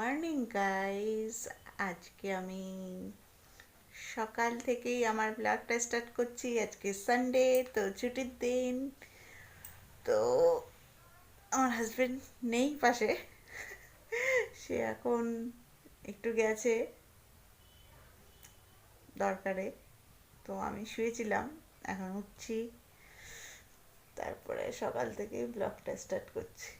Morning guys. আজকে আমি সকাল থেকেই আমার ব্লগটা স্টার্ট করছি। আজকে সানডে, তো ছুটির দিন। তো আমার হাজবেন্ড নেই পাশে, সে এখন একটু গেছে দরকারে। তো আমি শুয়েছিলাম, এখন উঠছি, তারপরে সকাল থেকেই ব্লগটা স্টার্ট করছি।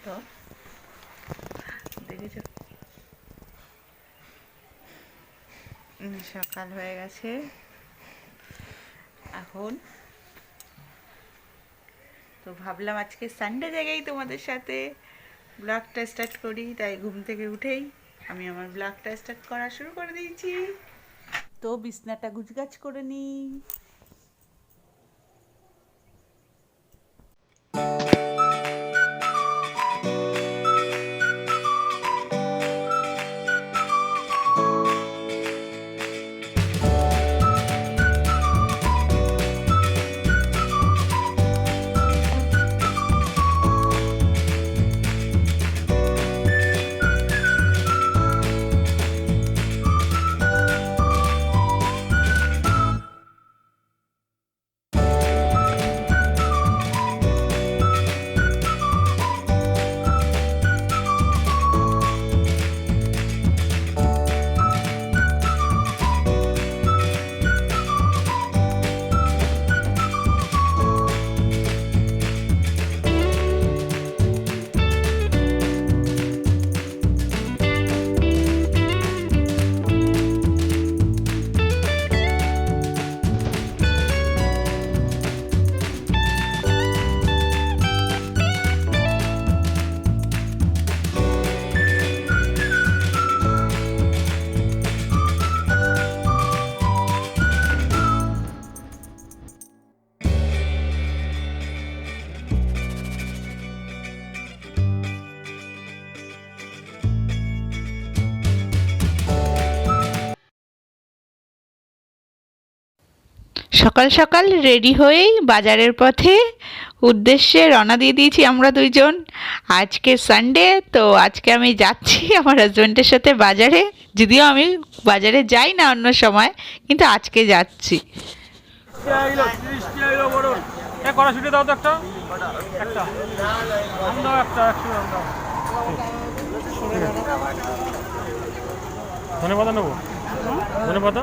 তো দেখেছো, সকাল হয়ে গেছে এখন। তো ভাবলাম আজকে সানডে জায়গায় তোমাদের সাথে ব্লগটা স্টার্ট করি, তাই ঘুম থেকে উঠেই আমি আমার ব্লগটা স্টার্ট করা শুরু করে দিয়েছি। তো বিছনাটা গুছগাছ করে নিই। সকাল সকাল রেডি হয়েই বাজারের পথে উদ্দেশ্যে রওনা দিয়ে দিয়েছি আমরা দুইজন। আজকে সানডে, তো আজকে আমি যাচ্ছি আমার হাজব্যান্ডের সাথে বাজারে। যদিও আমি বাজারে যাই না অন্য সময়, কিন্তু আজকে যাচ্ছি। ধন্যবাদ নেবো, ধন্যবাদ।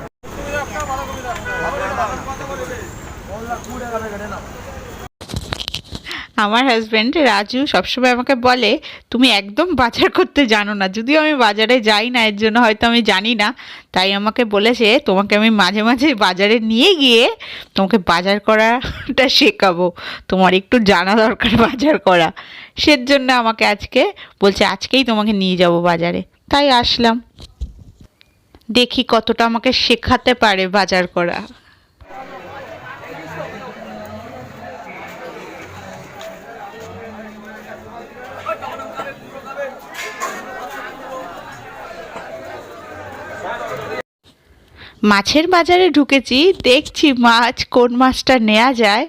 আমার হাজব্যান্ড রাজু সবসময় আমাকে বলে তুমি একদম বাজার করতে জানো না। যদিও আমি বাজারে যাই না, এর জন্য হয়তো আমি জানি না। তাই আমাকে বলেছে তোমাকে আমি মাঝে মাঝে বাজারে নিয়ে গিয়ে তোমাকে বাজার করাটা শেখাবো, তোমার একটু জানা দরকার বাজার করা। সেজন্য আমাকে আজকে বলছে আজকেই তোমাকে নিয়ে যাব বাজারে। তাই আসলাম, দেখি কতটা আমাকে শেখাতে পারে বাজার করা। মাছের বাজারে ঢুকেছি, দেখছি মাছ কোন মাছটা নেওয়া যায়।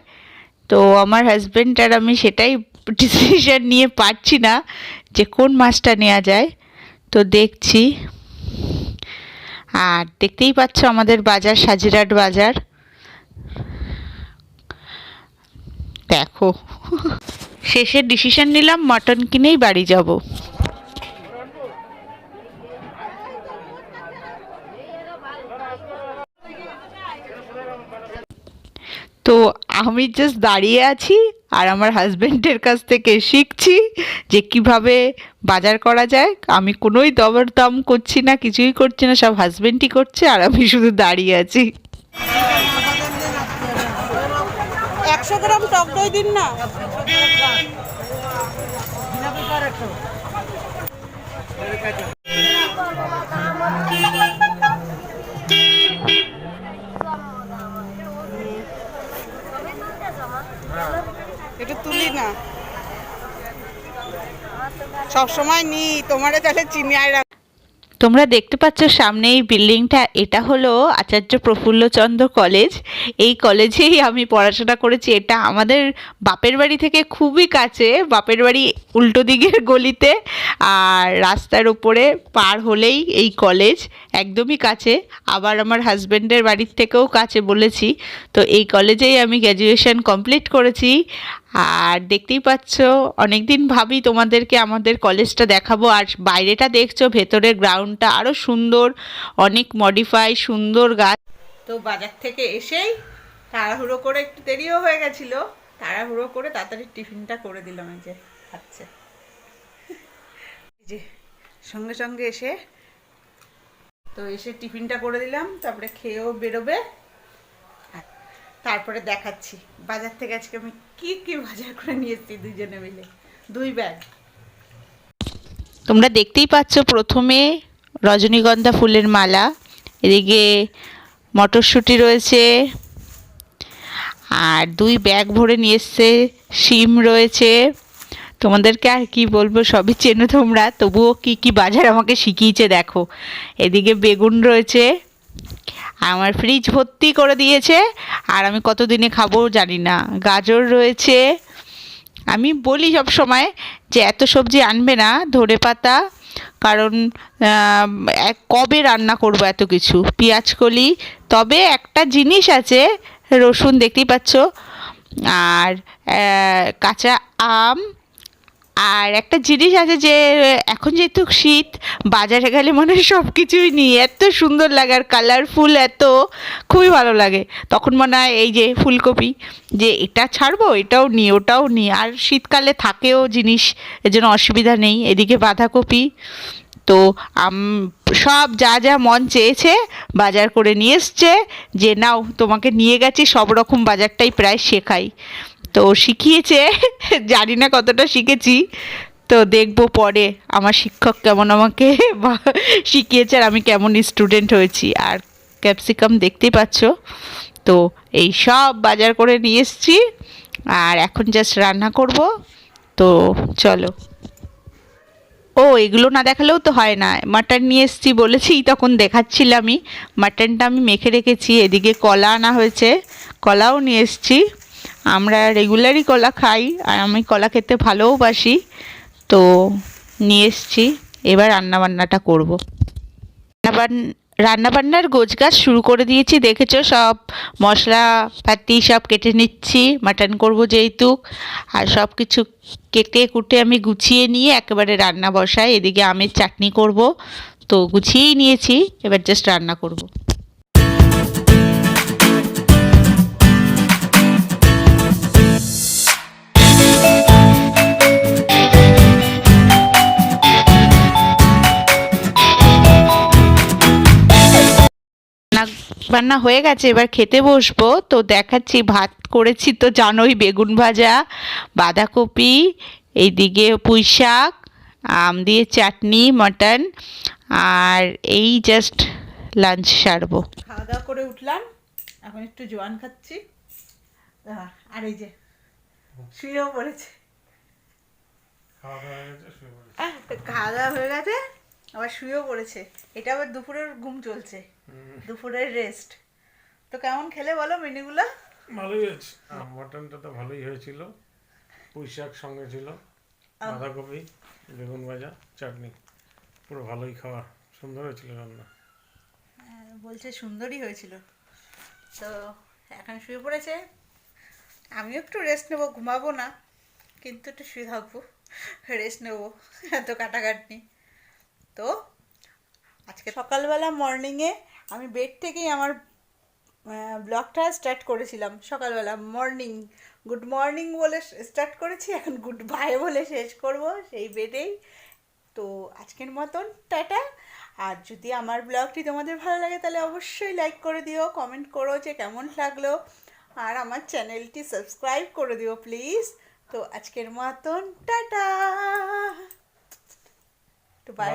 তো আমার হাজব্যান্ড আর আমি সেটাই ডিসিশন নিয়ে পারছি না যে কোন মাছটা নেওয়া যায়। তো দেখছি, আর দেখতেই পাচ্ছ আমাদের বাজার সাজিরহাট বাজার। দেখো, শেষে ডিসিশন নিলাম মটন কিনেই বাড়ি যাব। তো আমি জাস্ট দাঁড়িয়ে আছি আর আমার হাজব্যান্ডের কাছ থেকে শিখছি যে কিভাবে বাজার করা যায়। আমি কোনোই দরদাম করছি না, কিছুই করছি না, সব হাজব্যান্ডই করছে আর আমি শুধু দাঁড়িয়ে আছি। 100 গ্রাম টক দই দিন না। তুলি না, সব সময় নি তোমারে তাহলে চিনি আর তোমরা দেখতে পাচ্ছ সামনে এই বিল্ডিংটা, এটা হলো আচার্য প্রফুল্লচন্দ্র কলেজ। এই কলেজেই আমি পড়াশোনা করেছি। এটা আমাদের বাপের বাড়ি থেকে খুবই কাছে, বাপের বাড়ি উল্টো দিকের গলিতে, আর রাস্তার উপরে পার হলেই এই কলেজ, একদমই কাছে। আবার আমার হাজব্যান্ডের বাড়ির থেকেও কাছে বলেছি। তো এই কলেজেই আমি গ্র্যাজুয়েশন কমপ্লিট করেছি। আর দেখতেই পাচ্ছ অনেক দিন ভাবি তোমাদেরকে আমাদের কলেজটা দেখাবো। আর বাইরেটা দেখছো, ভেতরের গ্রাউন্ডটা আরও সুন্দর, অনেক মডিফাই, সুন্দর গাছ। তো বাজার থেকে এসেই তাড়াহুড়ো করে, একটু দেরিও হয়ে গেছিলো, তাড়াহুড়ো করে তাড়াতাড়ি টিফিনটা করে দিলাম। এই যে খাচ্ছে, এই যে সঙ্গে সঙ্গে এসে টিফিনটা করে দিলাম, তারপরে খেয়েও বেরোবে। তারপরে দেখাচ্ছি বাজার থেকে আজকে আমি কি কি বাজার করে নিয়ে এসেছি, দুজনে মিলে 2 ব্যাগ। তোমরা দেখতেই পাচ্ছ প্রথমে রজনীগন্ধা ফুলের মালা, এদিকে মটরশুঁটি রয়েছে, আর 2 ব্যাগ ভরে নিয়ে এসছে শিম রয়েছে। তোমাদেরকে আর কি বলবো, সবই চেনো তোমরা, তবুও কি কি বাজার আমাকে শিখিয়েছে দেখো। এদিকে বেগুন রয়েছে, আমার ফ্রিজ ভর্তি করে দিয়েছে, আর আমি কতদিনে খাবো জানি না। গাজর রয়েছে, আমি বলি সব সময় যে এত সবজি আনবে না, ধনেপাতা, কারণ কবে রান্না করব এত কিছু, পেঁয়াজকলি। তবে একটা জিনিস আছে, রসুন দেখতেই পাচ্ছ, আর কাঁচা আম। আর একটা জিনিস আছে যে এখন যেহেতু শীত, বাজারে গেলে মনে হয় সব কিছুই নিই, এত সুন্দর লাগে আর কালারফুল, এত খুবই ভালো লাগে। তখন মনে হয় এই যে ফুলকপি, যে এটা ছাড়বো, এটাও নিই, ওটাও নিই। আর শীতকালে থাকেও জিনিস, এর জন্য অসুবিধা নেই। এদিকে বাঁধাকপি, তো সব যা যা মন চেয়েছে বাজার করে নিয়ে এসছে, যে নাও তোমাকে নিয়ে গেছি, সব রকম বাজারটাই প্রায় শেখাই। তো শিখিয়েছে, জানি না কতটা শিখেছি, তো দেখবো পরে আমার শিক্ষক কেমন আমাকে শিখিয়েছে আর আমি কেমন স্টুডেন্ট হয়েছি। আর ক্যাপসিকাম দেখতেই পাচ্ছ। তো এই সব বাজার করে নিয়ে এসেছি, আর এখন জাস্ট রান্না করব। তো চলো। ও এগুলো না দেখালেও তো হয় না, মাটন নিয়ে এসেছি বলেছি, তখন দেখাচ্ছিলামই। মাটনটা আমি মেখে রেখেছি। এদিকে কলা আনা হয়েছে, কলাও নিয়ে এসেছি। আমরা রেগুলারই কলা খাই, আর আমি কলা খেতে ভালোওবাসি, তো নিয়ে এসেছি। এবার রান্নাবান্নাটা করবো। রান্নাবান্নার গোছগাছ শুরু করে দিয়েছি, দেখেছো, সব মশলাপাতি সব কেটে নিচ্ছি, মাটন করব যেহেতু। আর সব কিছু কেটে কুটে আমি গুছিয়ে নিয়ে একেবারে রান্না বসাই। এদিকে আমের চাটনি করব, তো গুছিয়েই নিয়েছি, এবার জাস্ট রান্না করব। বান্না হয়ে গেছে, এবার খেতে বসবো। তো দেখাচ্ছি, ভাত করেছি তো জানোই, বেগুন ভাজা, বাঁধাকপি, এইদিকে পুঁই শাক, আম দিয়ে চাটনি, মটন, আর এই জাস্ট লাঞ্চ সারবো। খাওয়া দাওয়া করে উঠলাম, এখন একটু জোয়ান খাচ্ছি। আর এই যে শুয়েও পড়েছে, খাওয়া দাওয়া হয়ে গেছে, আবার শুয়েও পড়েছে। এটা আবার দুপুরের ঘুম চলছে, দুপুরের রেস্ট। তো কেমন খেলে বলো মেনুগুলো? ভালোই হয়েছে, মটনটা তো ভালোই হয়েছিল, পুঁই শাক সঙ্গে ছিল, বাঁধাকপি, বেগুন ভাজা, চাটনি, পুরো ভালোই খাওয়া, সুন্দর হয়েছিল রান্না। বলছে সুন্দরই হয়েছিল। তো এখন শুয়ে পড়েছে, আমিও একটু রেস্ট নেবো, ঘুমাবো না, কিন্তু একটু শুয়ে থাকবো, রেস্ট নেবো, এত কাটাকাটনি। তো আজকে সকালবেলা মর্নিংয়ে আমি বেড থেকেই আমার ব্লগটা স্টার্ট করেছিলাম। সকালবেলা মর্নিং, গুড মর্নিং বলে স্টার্ট করেছি, এখন গুড বাই বলে শেষ করব সেই বেডেই। তো আজকের মতন টাটা। আর যদি আমার ব্লগটি তোমাদের ভালো লাগে তাহলে অবশ্যই লাইক করে দিও, কমেন্ট করো যে কেমন লাগলো, আর আমার চ্যানেলটি সাবস্ক্রাইব করে দিও প্লিজ। তো আজকের মতন টাটা, তো বাই।